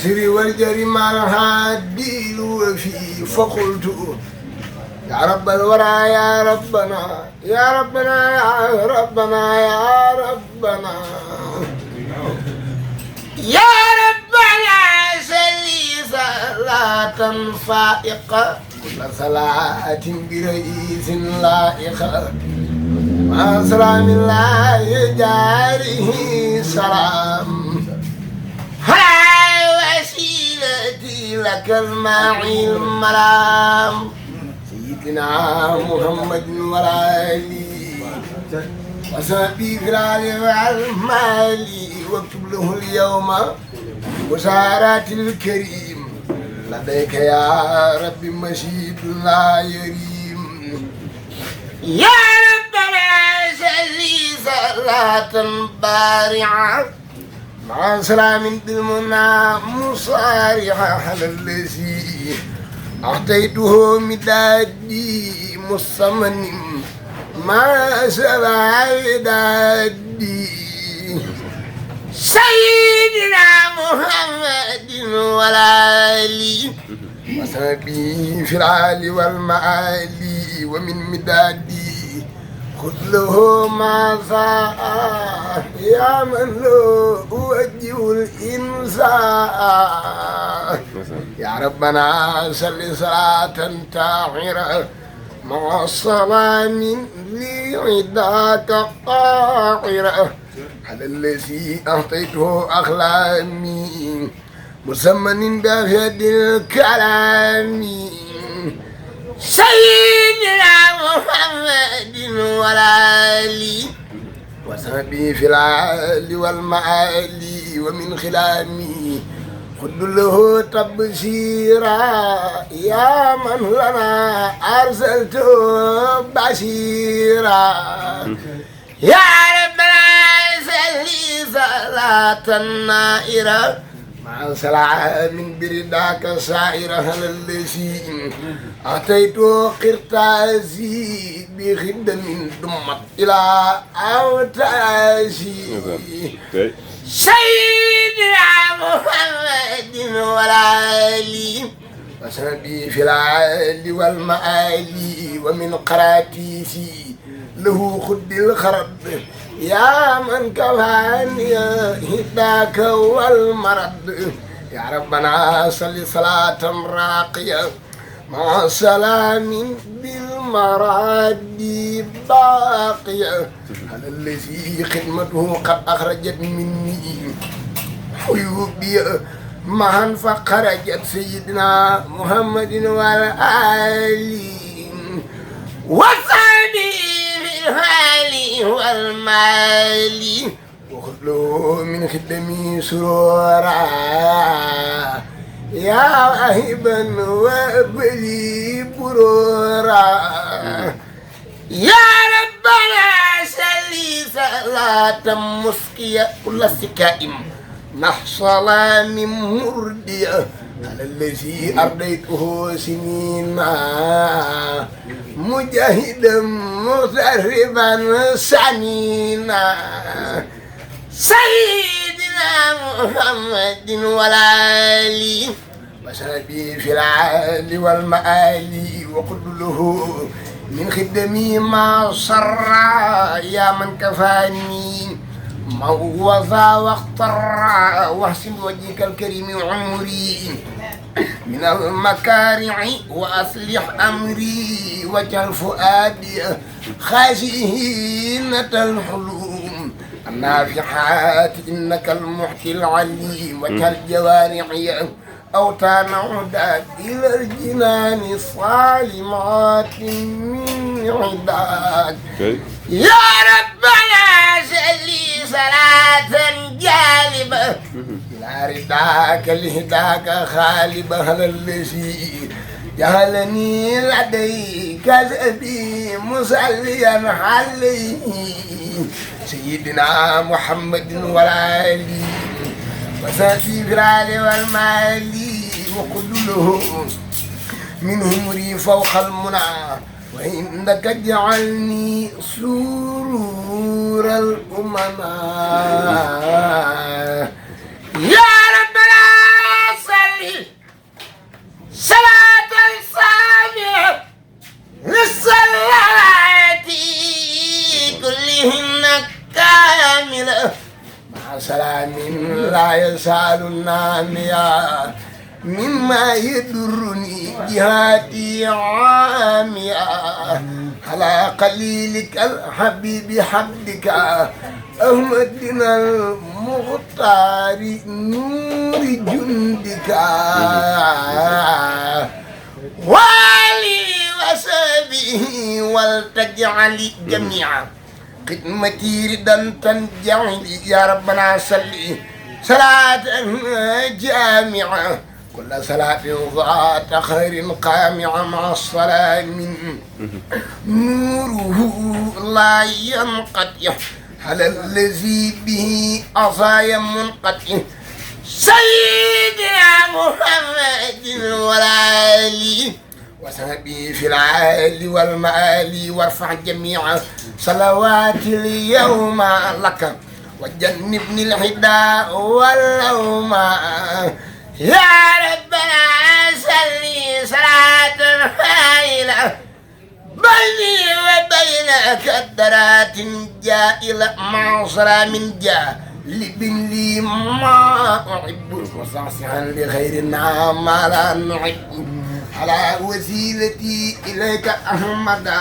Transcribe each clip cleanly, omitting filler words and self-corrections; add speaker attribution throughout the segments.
Speaker 1: سري والجري مع الهادي وفي فقلت يا رب الورى يا ربنا يا ربنا يا ربنا يا ربنا يا ربنا صلي صلاة فائقة كل صلاة برئيس لائقة مع سلام الله يجاره سلام هاي وسيلتي لك الماعي المرام سيدنا محمد والآلي وصحبه في العلي والمالي واكتب له اليوم بشارات الكريم لديك يا رب مشيد لا يريم يا ربنا صلي صلاة بارعة مع سلام بالمنى مصارعة على الذي أعطيته مدادي مصمم ما سبع ودادي سيدنا محمد والآلي وصحبه في العالي والمعالي ومن مدادي خذ له ما ساء يا من له وجه الإنسان يا ربنا صل صلاة طاهرة مع السلام لعداك قاهرة على الذي أعطيته أخلامي مسمن بأفيد الكلام سيدنا محمد والآلي وصحبه في العالي والمعالي ومن خلامي خذ له تبشيرا يا من لنا أرسلته بشيرا يا ربنا صلي صلاة نائرة مع سلام برداك سائرة على الذي أعطيته قرطاسي بخدم دمت إلى أوتاسي سيدنا محمد والآلي وصحبه في العالي والمآلي ومن قراتيسي له خد الخرد يا من كفاني هداك والمرض يا ربنا صل صلاة راقية مع سلام بالمراد باقية على الذي خدمته قد أخرجت مني حيوبي معا فخرجت سيدنا محمد والآلي وصحبه في الحال والمال وخذ من خدمي سرورا يا واهبا وابلي برورا يا ربنا صلي صلاة مسكية كل سكائم نحصل من مردية على الذي أرضيته سنينا مجاهدا متربا سنينا سيدنا محمد والآلي وصحبه في العالي والمآلي وقل له من خدمي ما صر يا من كفاني موضى واختر واحسن وجهك الكريم عمري من المكارع وأصلح أمري واجعل فؤادي خاشئين الحلوم النافحات إنك المحكي العليم واجعل جوارحي أوتان عداد إلى الجنان الصالمات من عداد يا ربنا صلي صلاة جالبة لا رداك لهداك خالبة على الذي جعلني لديك ذبي مصليا عليه سيدنا محمد والآلي وصحبه في العالي والمالي وقل له من همري فوق المنى وإنك اجعلني سرور الأمناء يا ربنا النامية مما يدرني جهاتي عامية على قليلك الحبيب حبك أحمدنا المختار نور جندك والي وسبه ولتجعل جميعا خدمتي ردا تنجعلي يا ربنا صلي صلاة جامعة كل صلاة ذات خير قامعة مع الصلاة من نوره لا ينقطع على الذي به عصايا منقطع سيدنا محمد والآل وصحبه في العال والمآل وارفع جميع صلوات اليوم لك وجنبني الحدى واللوم يا ربنا صلي صلاة فاعلة بيني وبينك الدرات جائلة مع سلام جالب لي ما أحب وصاصعا لغيرنا ما لا نحب على وسيلتي إليك أحمد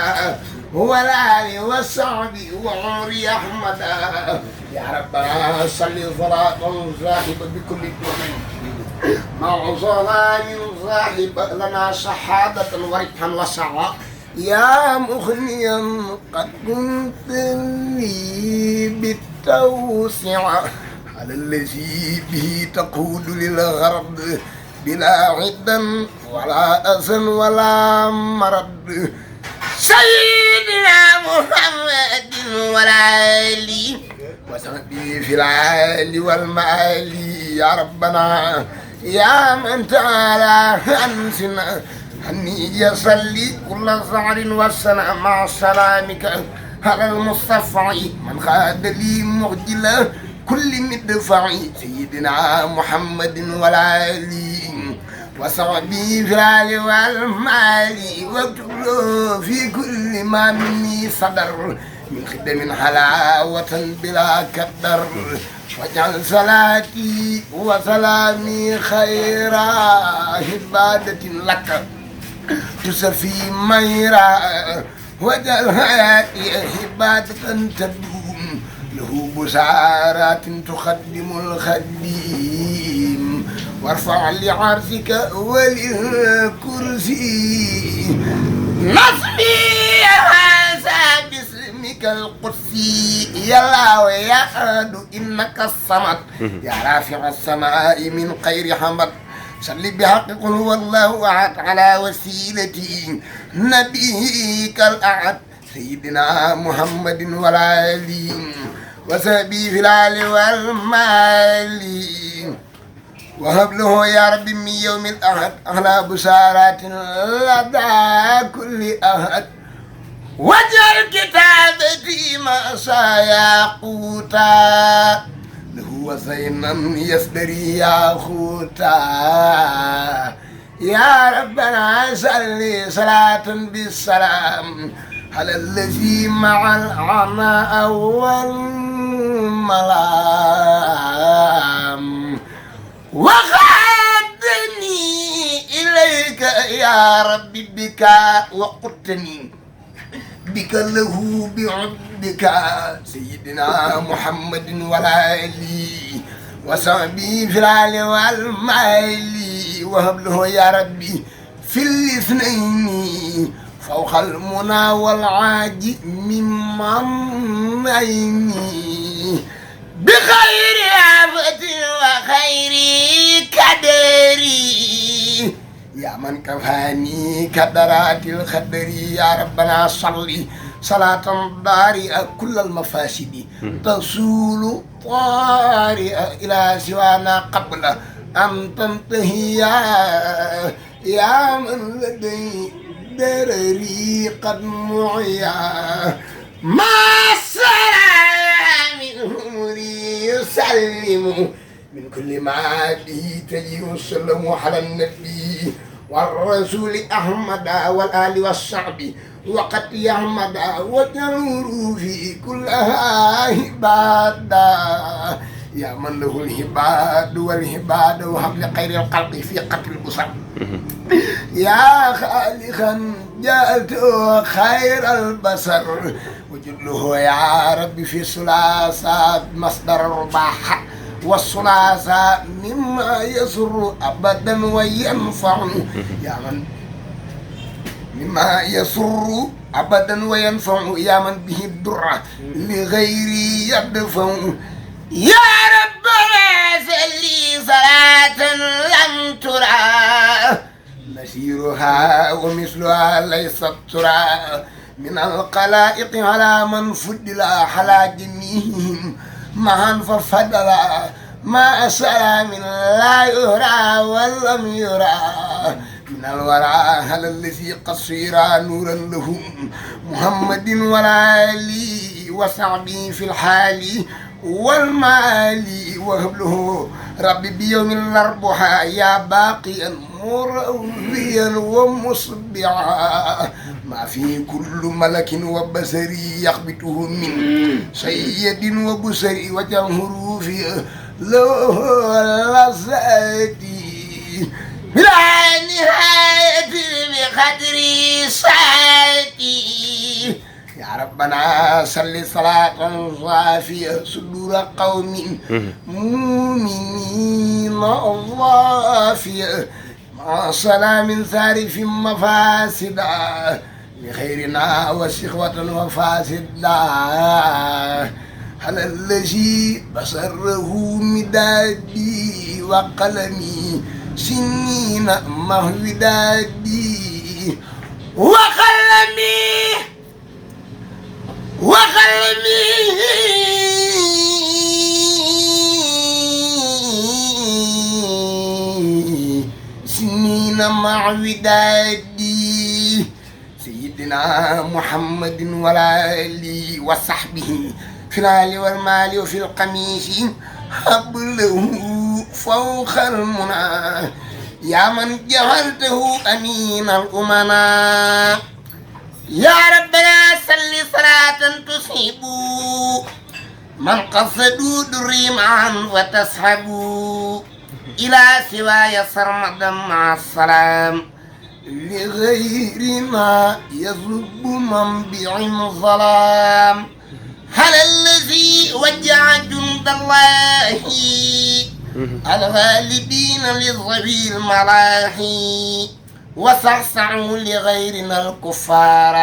Speaker 1: والآل والصحب وعمري أحمد يا ربنا صل صلاة صاحب بكل الدنيا مع ظلام صاحب لنا شهادة وربحا وسعا يا مغنيا قد كنت لي بالتوسع على الذي به تقود للغرب بلا عدا ولا أذى ولا مرض سيدنا محمد والآل وصحبه في العال والمآل يا ربنا يا من تعالى أنسنا أني يصلي كل ظهر والسنة مع سلامك على المصطفى من خاد لي مغجلة كل مدفع سيدنا محمد والآل وصحبه في العال والمال واكتب له في كل ما مني صدر من خدم حلاوة بلا كدر واجعل صلاتي وسلامي خير عبادة لك تسفي ميرا واجعل حياتي عبادة تدوم له بشارات تخدم الخديم وارفع لعرشك وللكرسي نصبي هذا باسمك القدسي يا الله ويا أحد إنك الصمد يا رافع السماء من خير حمد صل بحق قل هو الله أحد على وسيلتي نبيك الأحد سيدنا محمد والآل وصحبه في العال والمال وهب له يا رب من يوم الأحد أحلى بشارات لدى كل أحد واجعل كتابتي ما سيقوتا له وزينا يصدري يا خوتا يا ربنا صل صلاة بالسلام على الذي مع العناء والملام وخدني إليك يا ربي بك وقتني بك له بعبدك سيدنا محمد والآل وصحبه في العال والمال وهب له يا ربي في الاثنين فوق المنى والعاج ممن عيني بخير آفة وخير كدري يا من كفاني كدرات الخدر يا ربنا صلي صلاة ضارئة كل المفاسد تصول طارئة إلى سوانا قبل أن تنتهي يا من لدي درري قد معيا ما السلام من يسلم من كل ما به تجي وسلم على النبي والرسول أحمد والآل والصحب وقد يحمد وجنور في كلها عبادة يا من له الهباد والهباد وهب لخير الخلق في قتل البصر يا خالقا جعلت خير البصر وجله يا ربي في ثلاثة مصدر الرباح والثلاثة مما يسر أبدا وينفع يا من مما يسر أبدا وينفع يا من به الدرة لغيري يدفع يا ربنا صلي صلاة لم ترى نسيرها ومثلها ليست ترى من الخلائق على من فضل على جميعهم معا ففضل ما سلام لا يرى ولم يرى من الورى على الذي قصير نورا لهم محمد والآلي وصحبه في الحال والمال وهب له ربي بيوم الأربعاء يا باقيا مرويا ومصبعا ما في كل ملك وبصري يخبطه من سيد وبصري وجمهور في له لذاتي بلا نهاية بقدر ساعتي يا ربنا صل صلاة صافية صدور قوم مؤمنين ضافية مع سلام ثارف مفاسدا لخيرنا وسخوة وفاسدا على الذي بصره مدادي وقلمي سنين مهودادي وقلمي سنين مع ودادي سيدنا محمد والآل وصحبه في الآل والمال وفي القميص حبله فوق المنى يا من جعلته أمين الأمناء يا ربنا صل صلاة تصيب من قصدوا دري معا وتسحبوا إلى سواي سرمدا مع السلام لغيرنا يذب منبع ظلام هل الذي وجع جند الله الغالبين للظبي الملاحي وصعصعوا لغيرنا الكفار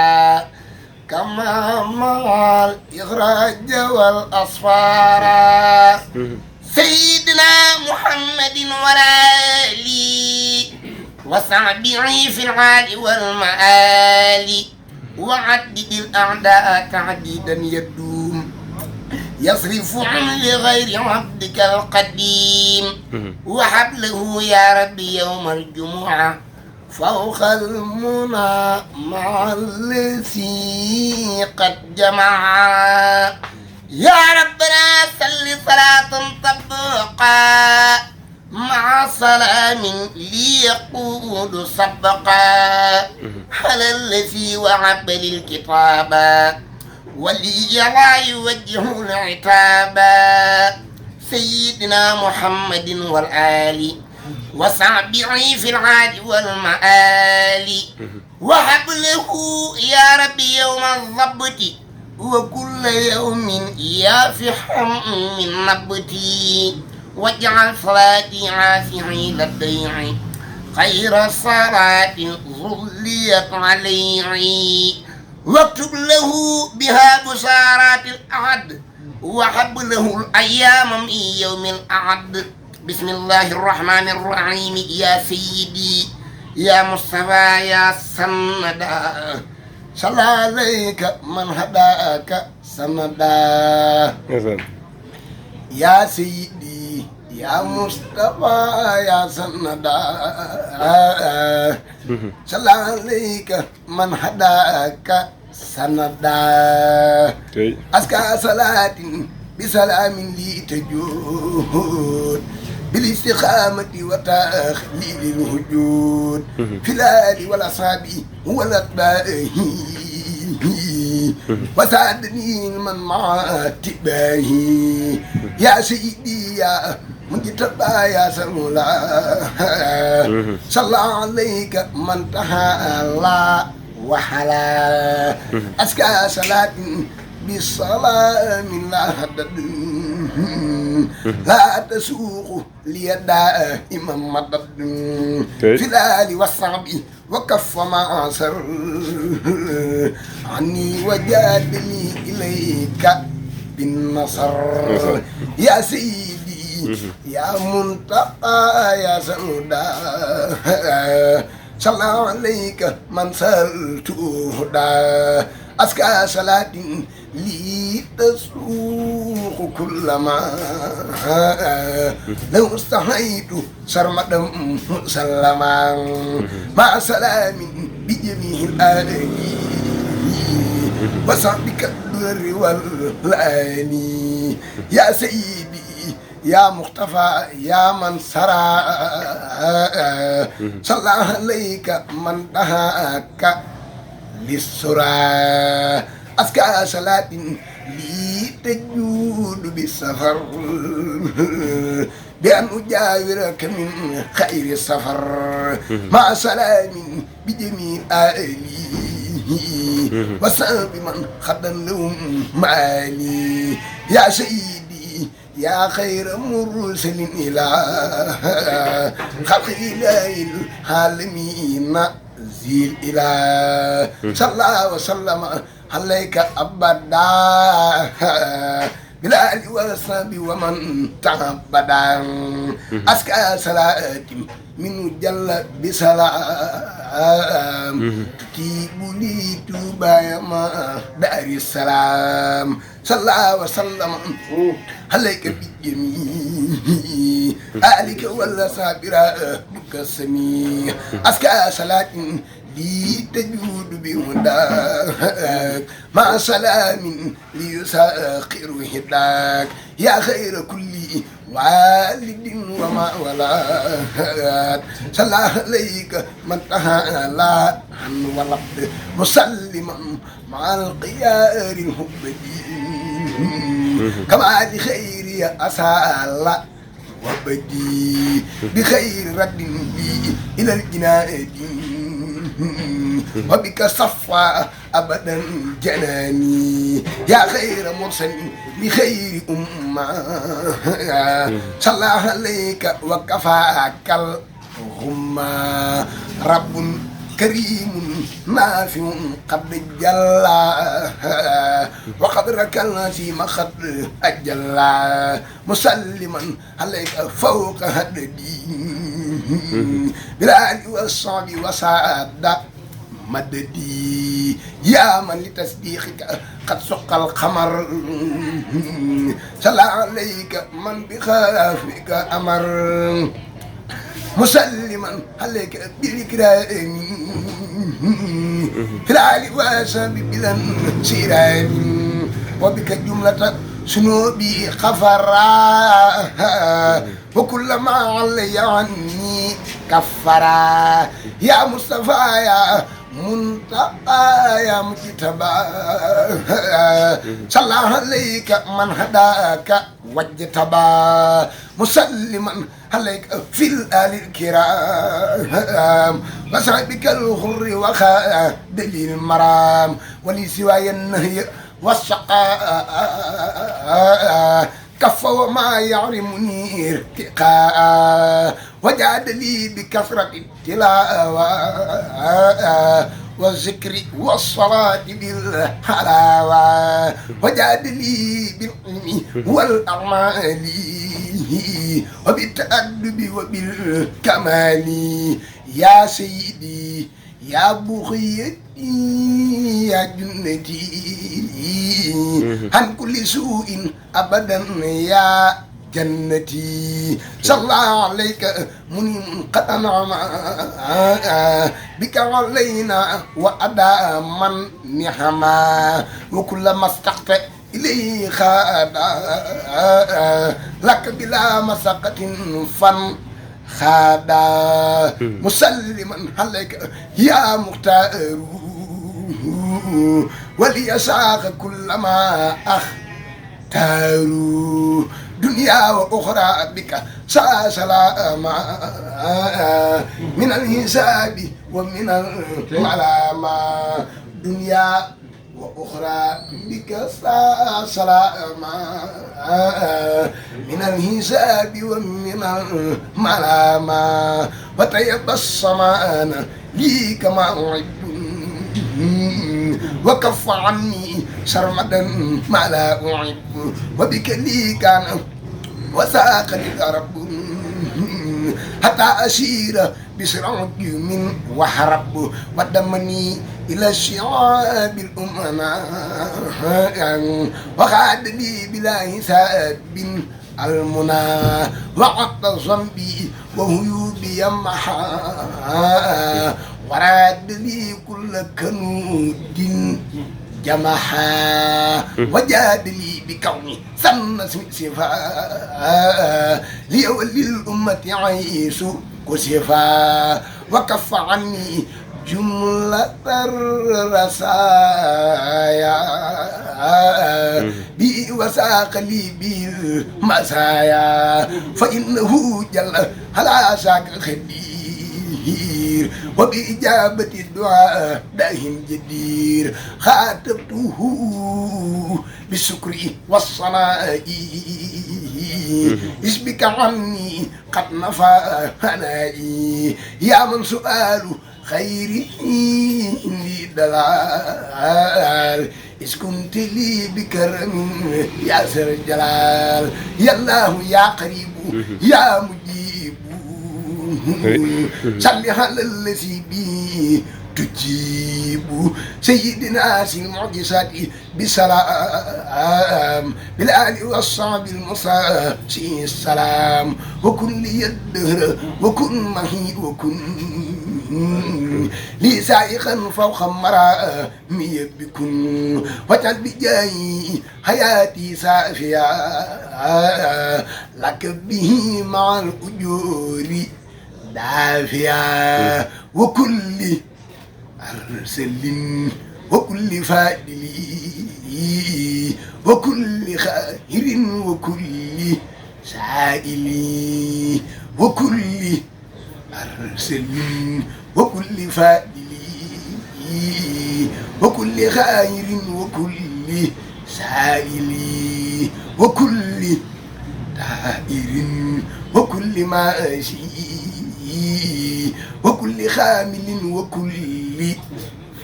Speaker 1: كما مع الإخراج والأصفار سيدنا محمد والآلي وصحبه في العال والمآل وعدد الأعداء تعديدا يدوم يصرف عن لغير عبدك القديم وحبله يا ربي يوم الجمعة فوق المنى مع الذي قد جمع يا ربنا صل صلاة طبقا مع سلام ليقود سبقا على الذي وعب للكتاب ولي لا يوجه العتاب سيدنا محمد والآل وصحبه في العاد والمآل وهب له يا ربي يوم الضبط وكل يوم يافح من نبتي واجعل صلاتي عافعي للديع خير صلاة ظليت علي واكتب له بها بشارات الأعد وهب له الأيام من يوم الأعد بسم الله الرحمن الرحيم يا سيدي يا مصطفى يا سندا صلى عليك من هداك سندا يا سيدي يا مصطفى يا سندا صلى عليك من هداك سندا أزكى صلاة بسلام لي تجود بالاستقامة وتخليل الوجود في الآل والأصحاب والأتباع وسعدني من مع اتباعي يا سيدي يا مجتبى يا سلولا صلى عليك من تعالى وحلا أزكى صلاة بالسلام لا حدد لا تسوق ليدا إمام مدد في الآل والصعب وكف ما أسر عني وجادني إليك بالنصر يا سيدي يا منتقى يا سودا صلى عليك من سألت هدى أزكى صلاة لي تسوق كل ما لو استحييت سرمدا مسلما مع سلام بجميع الآل وصحبك الدر والآني يا سيدي يا مختفى يا من سرى صلى عليك من دهاك للسرى أزكى صلاة لي تجود بالسفر بأن أجاورك من خير السفر مع سلام بجميع آلي وسلم من خدم لهم معالي يا سيدي يا خير مرسل إلى خلق إله العالمين زيل إله صلى الله وسلم عليك أبدا بالآل والصحب ومن تعبدا أزكى صلاة من جل بسلام تجيب لي توبا ما دار السلام صلى الله وسلم عليك بجميع آلك والصابر بكسمي أزكى صلاة لي تجود بهداك مع سلام ليساخر هداك يا خير كل والد وما ولد صلى عليك من تعالى عن ولد مسلما مع القيار الهبدي كما لخير أسال وبدي بخير رد لي إلى الجنان وبك صفى أبدا جناني يا خير مرسل بخير أمة صلى عليك وكفاك الغمة رب كريم نافع قد جلا وقد ركلنا في مخد أجلا مسلما عليك فوق هددي بالآل والصعب وسعد مددي يا من لتصديقك قد سق القمر صلى عليك من بخافك أمر مسلما عليك بالكرام في العالي واسم بلا سيران وبك جملة سنوبي خفرا وكل ما علي عني كفرا يا مصطفى يا منتقى يا مجتبى صلى عليك من هداك واجتبى مسلما عليك في الآل الكرام وصحبك الخر وخادم المرام ولسواي النهي والشقاء كف وما يعرمني ارتقاء وجاد لي بكثرة التلاوة والذكر والصلاة بالحلاوة وجاد لي بالعلم والأعمال وبالتأدب وبالكمال يا سيدي يا بغيتي يا جنتي عن كل سوء أبدا يا جنتي صلى عليك من قد أنعم بك علينا وأدى من نعما وكلما استقت إليه خادا لك بلا مسقة فن خادا مسلما عليك يا مختار وليساق كل ما اختاروا دنيا وأخرى بك سلاما من الحساب ومن الملامة دنيا وأخرى بك سلاما من الحساب ومن الملامة وتيبسم أنا لي كما أحب وكف عني سرمدا ما لا أحب وبك لي كان وساق لي رب حتى أسير بسرعة من وحرب ودمني إلى الشعاب الأمناء وخاد لي بلا حساب المنى وعط ذنبي وهيوبي يمحى وراد لي كل كنود جمحا وجاد لي بكوني سن صفا ليولي الأمة عيس كسفا وكف عني جملة الرسايا بي وساق لي بالمسايا فإنه جل هلا ساق خدير وبإجابة الدعاء داهم جدير خاطبته بالشكر والصلاة اسبك عني قد نفى هنائي يا من سؤاله خيري لي دلال إذ كنت لي بكرم يا سر الجلال يا الله يا قريب يا مجيب صل على الذي بي تجيب سيدنا سي المعجزات بسلام بالآل والصحب المصاصي السلام وكن لي الدهر وكن معي وكن لي سائقا فوق مرامي بكن واجعل بجاي حياتي سافيا لك به مع الأجور دافيا وكل أرسل وكل فادل وكل خائر وكل سائل وكل أرسل وكل فادل وكل خائر وكل سائل وكل دائر وكل ماشي وكل خامل وكل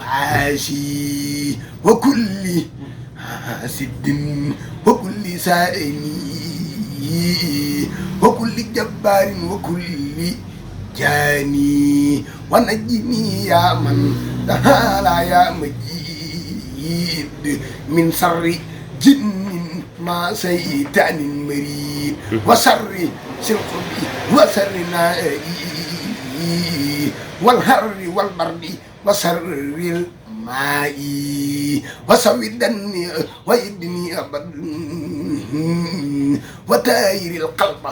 Speaker 1: فاشي وكل حاسد وكل سائني وكل جبار وكل جاني ونجني يا من تعالى يا مجيد من شر جن ما سيطان مريد وشر سلقبي وشر نائي والهر والبرد وشر الماء وسودني ويدني أبد وتاير القلب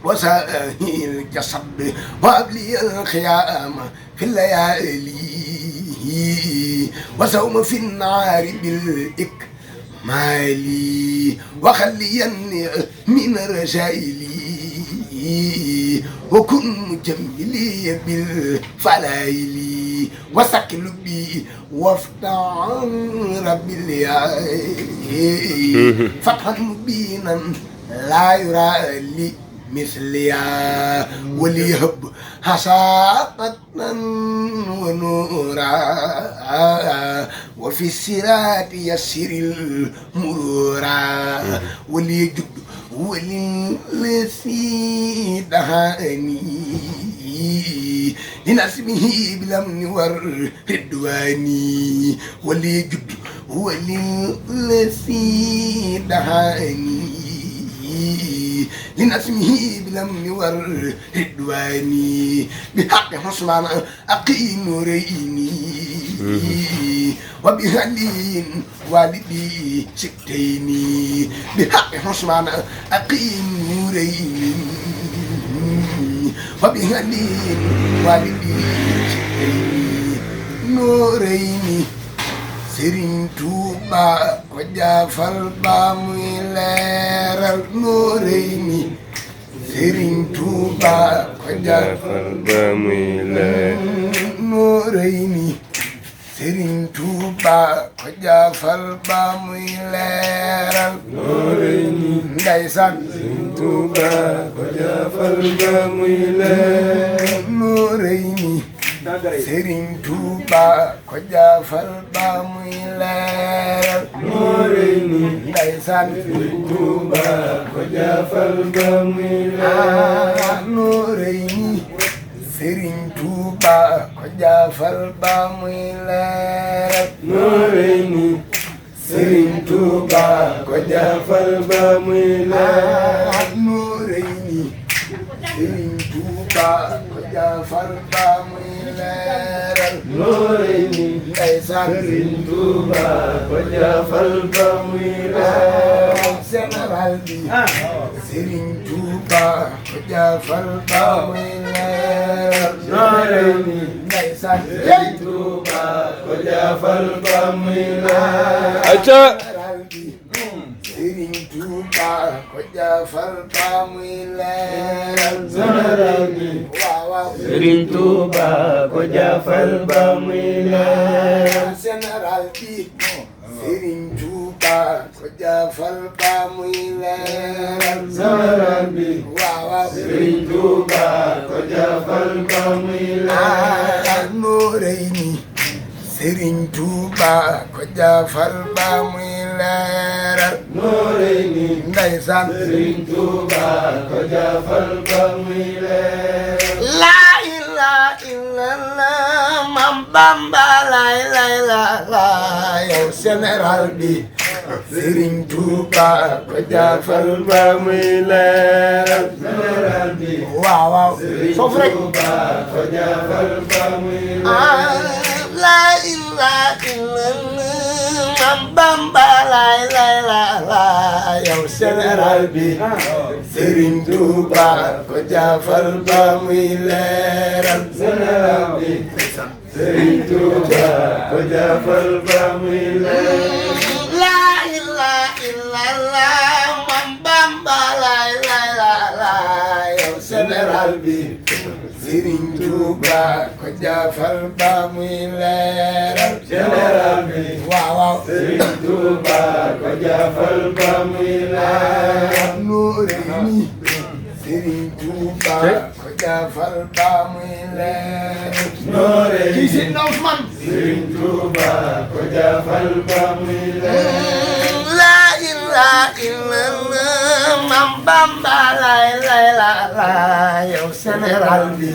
Speaker 1: وسائل الجسد وابلي الخيام في الليالي وسوم في النار بالإكمال وخليني من رسائلي وكن مجملي بالفلايل وسكل بي وافتح ربي الليالي فتحا مبينا لا يرى لي مثليا وليهب حساقة ونورا وفي السرات يسر المرورا وليجد وللذي دهاني لنسمه بالأمن والرضوان وليجد وللذي دهاني لنسمه بالأمن والرضوان بحق حسمان أقيم نوريني وبهلين والدي سكتيني بحق حسمان أقيم نوريني وبهلين والدي سكتيني نوريني Serigne Touba ko jaafal ba muy leeral Noreyni Serigne Touba ko jaafal ba muy leeral Noreyni Serigne Touba ko jaafal ba muy leeral Noreyni ndeysaan Serigne Touba ko jaafal ba muy leeral Noreyni Serigne Touba ko jaafal ba muy leeral Noreyni ndeysaan Serigne Touba ko jaafal ba muy leeral Noreyni Serigne Touba ko jaafal ba muy leeral Noreyni Serigne Touba ko jaafal ba muy leeral Noreyni Serigne Touba ko jaafal ba muy leeral Noreyni ndeysaan Serigne Touba ko jaafal ba muy leeral général bi Serigne Touba ko jaafal ba muy leeral Noreyni ndeysaan Serigne Touba ko jaafal ba muy leeral général bi Serigne Touba ko jaafal ba muy leeral général bi waaw waaw Serigne Touba ko jaafal ba muy leeral général bi Serigne Touba ko jaafal ba muy leeral général bi waaw waaw Serigne Touba ko jaafal ba muy leeral Noreyni Serigne Touba ko jaafal ba muy leeral Noreyni ndeysaan Serigne Touba ko jaafal ba muy leeral la ilaha illallah Mam Bamba lay la yow général bi Serigne Touba ko jaafal ba muy leeral général bi waaw waaw foofu rek Touba ko jaafal ba muy leeral la ilaha illallah Mam Bamba lay la yow général bi Serigne Touba ko jaafal ba muy leeral général bi Serigne Touba ko jaafal ba muy leeral la ilaha illallah Mam Bamba lay la yow général bi Serigne Touba ko jaafal ba muy leeral général bi waaw waaw Serigne Touba ko jaafal ba muy leeral Noreyni Serigne Touba ko jaafal ba muy leeral Noreyni kii si Ousmane Serigne Touba ko jaafal ba muy leeral la ilaha illallah Mam Bamba lay la yow général bi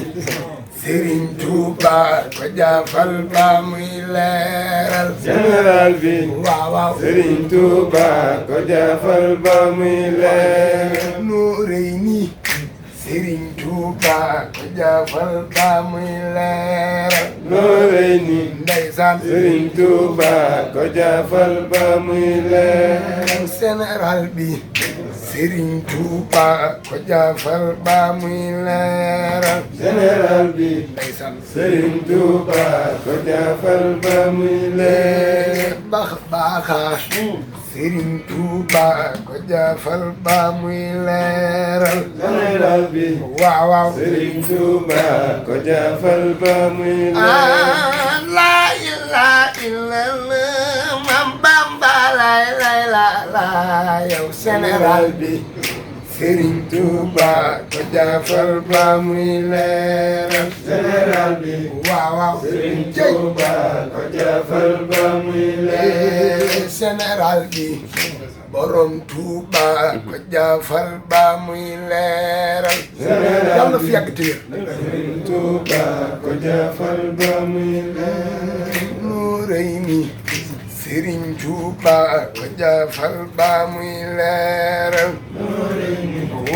Speaker 1: Serigne Touba ko jaafal ba muy leeral général bi waaw waaw Serigne Touba ko jaafal ba muy leeral Noreyni Serigne Touba ko jaafal ba muy leeral Noreyni ndeysaan Serigne Touba ko jaafal ba muy leeral général bi Serigne Touba ko jaafal ba muy leeral général bi ndeysaan Serigne Touba ko jaafal ba muy leeral baaxa Serigne Touba ko jaafal ba muy leeral général bi waaw waaw Serigne Touba ko jaafal ba muy leeral la ilaha illallah Mam Bamba lay la yow général bi Serigne Touba ko jaafal ba muy leeral général bi waaw waaw Serigne Touba ko jaafal ba muy leeral général bi borom Touba ko jaafal ba muy leeral yàlla na fi yàgg te wér Serigne Touba ko jaafal ba muy leeral Noreyni Serigne Touba ko jaafal ba muy leeral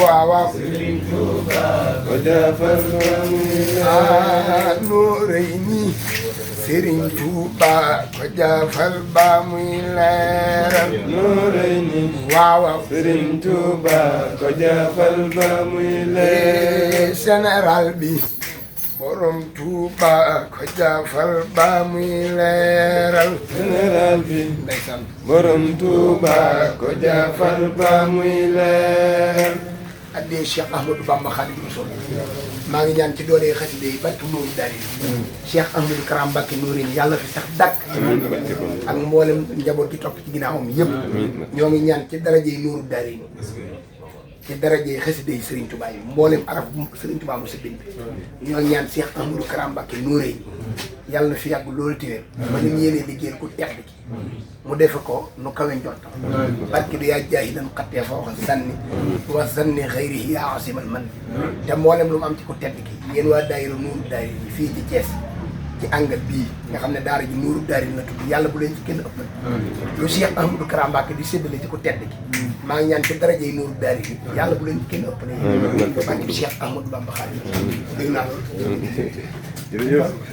Speaker 1: waaw waaw Serigne Touba ko jaafal ba muy leeral Noreyni Serigne Touba ko jaafal ba muy leeral Noreyni waaw waaw Serigne Touba ko jaafal ba muy leeral général bi borom Tuuba ko jaafal ba muy leeral
Speaker 2: général bi
Speaker 1: ndeysaan
Speaker 2: borom Tuuba ko jaafal ba muy leeral
Speaker 1: addee Cheikh Ahmadou Bamba Khadimu Rasul maa ngi ñaan ci doole xasida yi battu Nuuru Daari Cheikh Ahmadou Kara Mbacké Noreyni yàlla fi sax dàkk ak mboolem njaboot gi topp ci ginnaawam yëpp ñoo ngi ñaan ci darajey Nuuru Daari ci darajey xasida yi Serigne Touba yi mboolem arab Serigne Touba mu sa bind ñoo ngi ñaan Cheikh Ahmadou Kara Mbacké Noreyni yàlla na fi yàgg loolu téwéer ba ñu yéenee liggéeyal ku tedd ki mu defe ko nu kawe njortam barke du yaa jaayi dan xattee fa wax zanni wa zanni xayrihi yaa asimal man te mboolem lu mu am ci ku tedd ki yéen waa daayira Nuuru Daari fii ci Thiès ci àngal bii nga xam ne daara ji Nuuru Daari la tudd yàlla bu leen ci kenn ëppal lu Cheikh Ahmadou Kara Mbacké di séddale ci ku tedd ki maa ngi ñaan ci daraja yi Nuuru Daari yi yàlla bu leen ci kenn ëppale barke Cheikh Ahmadou Bamba Khadimu dégg naa loolu
Speaker 2: jërëjëf